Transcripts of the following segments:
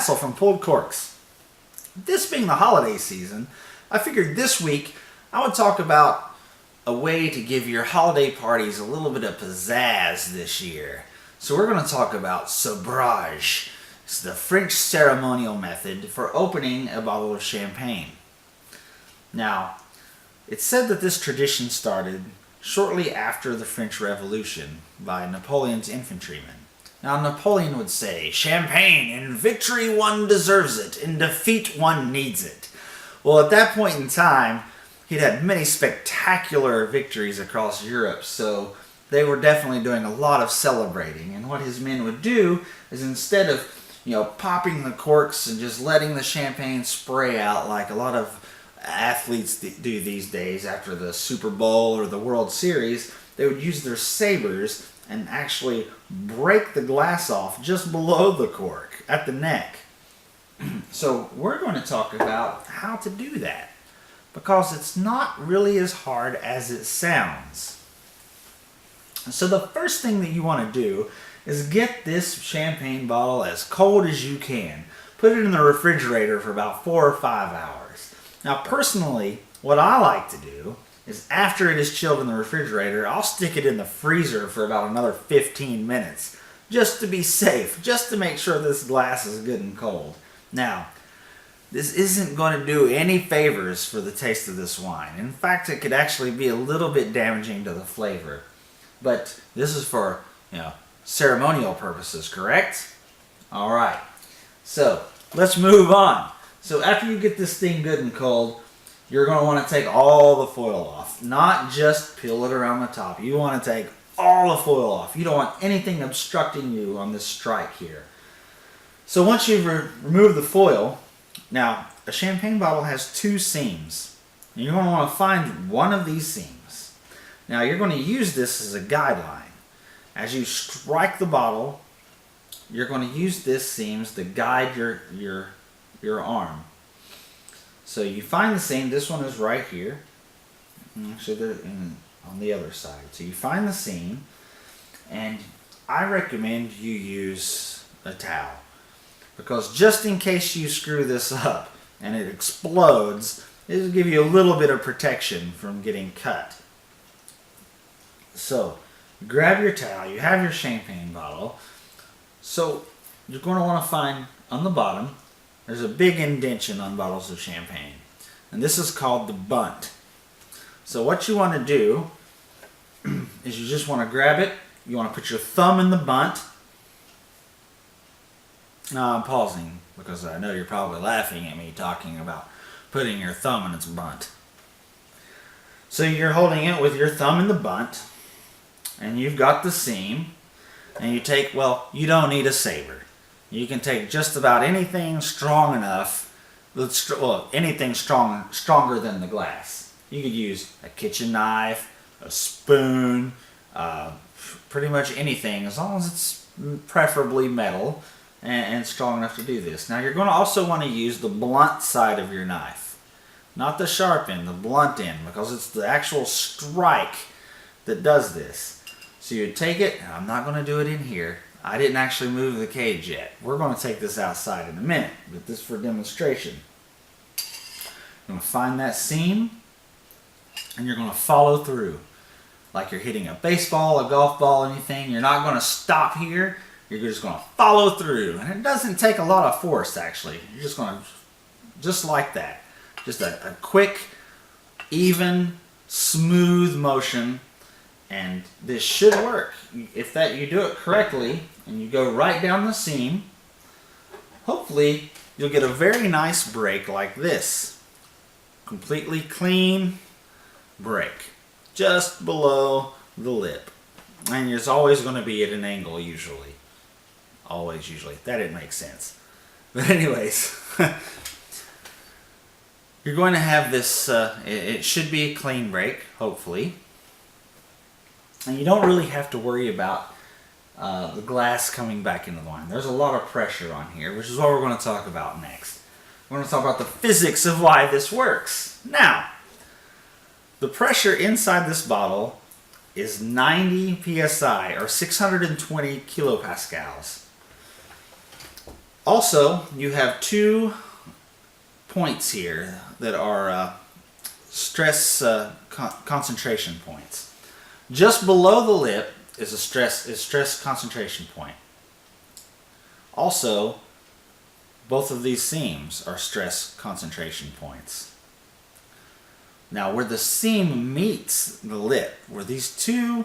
Castle from Pulled Corks. This being the holiday season, I figured this week I would talk about a way to give your holiday parties a little bit of pizzazz this year. So we're going to talk about sabrage. It's the French ceremonial method for opening a bottle of champagne. Now, it's said that this tradition started shortly after the French Revolution by Napoleon's infantrymen. Now, Napoleon would say, "Champagne, in victory one deserves it, in defeat one needs it." Well, at that point in time, he'd had many spectacular victories across Europe, so they were definitely doing a lot of celebrating. And what his men would do is, instead of, popping the corks and just letting the champagne spray out like a lot of athletes do these days after the Super Bowl or the World Series, they would use their sabers and actually break the glass off just below the cork at the neck. So we're going to talk about how to do that, because it's not really as hard as it sounds. So the first thing that you want to do is get this champagne bottle as cold as you can. Put it in the refrigerator for about 4 or 5 hours. Now, personally, what I like to do is, after it is chilled in the refrigerator, I'll stick it in the freezer for about another 15 minutes, just to be safe, just to make sure this glass is good and cold. Now, this isn't going to do any favors for the taste of this wine. In fact, it could actually be a little bit damaging to the flavor. But this is for, ceremonial purposes, correct? All right. So, let's move on. So, after you get this thing good and cold, you're going to want to take all the foil off. Not just peel it around the top. You want to take all the foil off. You don't want anything obstructing you on this strike here. So once you've removed the foil, now a champagne bottle has 2 seams. And you're going to want to find one of these seams. Now you're going to use this as a guideline. As you strike the bottle, you're going to use this seams to guide your arm. So you find the seam. This one is right here. Actually, they're on the other side. So you find the seam, and I recommend you use a towel, because just in case you screw this up and it explodes, it will give you a little bit of protection from getting cut. So grab your towel. You have your champagne bottle. So you're going to want to find on the bottom, there's a big indentation on bottles of champagne, and this is called the bunt. So what you want to do is you just want to grab it. You want to put your thumb in the bunt. Now I'm pausing because I know you're probably laughing at me talking about putting your thumb in its bunt. So you're holding it with your thumb in the bunt, and you've got the seam, and you take, you don't need a saber. You can take just about anything strong enough, anything stronger than the glass. You could use a kitchen knife, a spoon, pretty much anything, as long as it's preferably metal and strong enough to do this. Now you're going to also want to use the blunt side of your knife, not the sharp end, the blunt end, because it's the actual strike that does this. So you take it, and I'm not going to do it in here. I didn't actually move the cage yet. We're going to take this outside in a minute, but this is for demonstration. You're going to find that seam, and you're going to follow through. Like you're hitting a baseball, a golf ball, anything. You're not going to stop here. You're just going to follow through. And it doesn't take a lot of force, actually. You're just going to, just like that. Just a quick, even, smooth motion. And this should work. If you do it correctly and you go right down the seam, hopefully you'll get a very nice break like this. Completely clean break. Just below the lip. And it's always going to be at an angle usually. Always usually. That didn't make sense. But anyways, you're going to have this, it should be a clean break, hopefully. And you don't really have to worry about the glass coming back into the wine. There's a lot of pressure on here, which is what we're going to talk about next. We're going to talk about the physics of why this works. Now, the pressure inside this bottle is 90 psi, or 620 kilopascals. Also, you have 2 points here that are stress concentration points. Just below the lip is a stress concentration point. Also, both of these seams are stress concentration points. Now, where the seam meets the lip, where these 2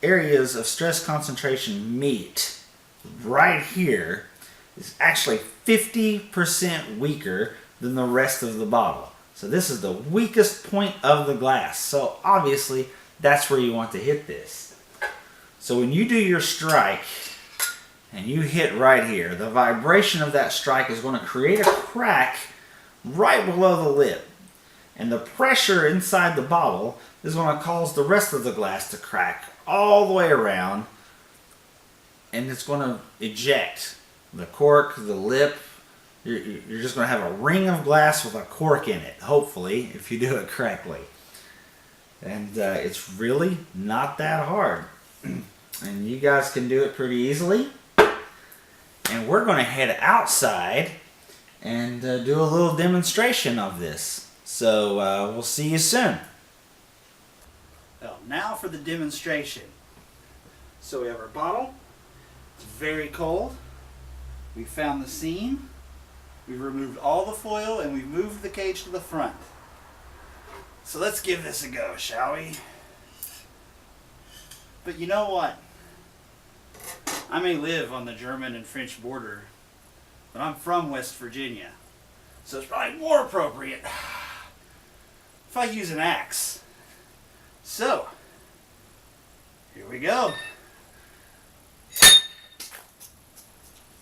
areas of stress concentration meet, right here, is actually 50% weaker than the rest of the bottle. So this is the weakest point of the glass. So obviously, that's where you want to hit this. So when you do your strike, and you hit right here, the vibration of that strike is going to create a crack right below the lip. And the pressure inside the bottle is going to cause the rest of the glass to crack all the way around. And it's going to eject the cork, the lip. You're just going to have a ring of glass with a cork in it, hopefully, if you do it correctly. And it's really not that hard. And you guys can do it pretty easily. And we're going to head outside and do a little demonstration of this. So we'll see you soon. Well, now for the demonstration. So we have our bottle. It's very cold. We found the seam. We've removed all the foil and we've moved the cage to the front. So let's give this a go, shall we? But you know what? I may live on the German and French border, but I'm from West Virginia. So it's probably more appropriate if I use an axe. So, here we go.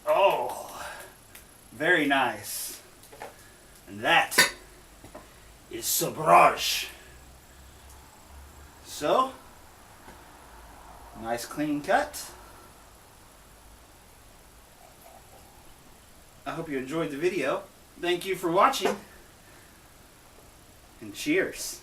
Oh, very nice. And that is sabrage. So, nice clean cut. I hope you enjoyed the video. Thank you for watching, and cheers.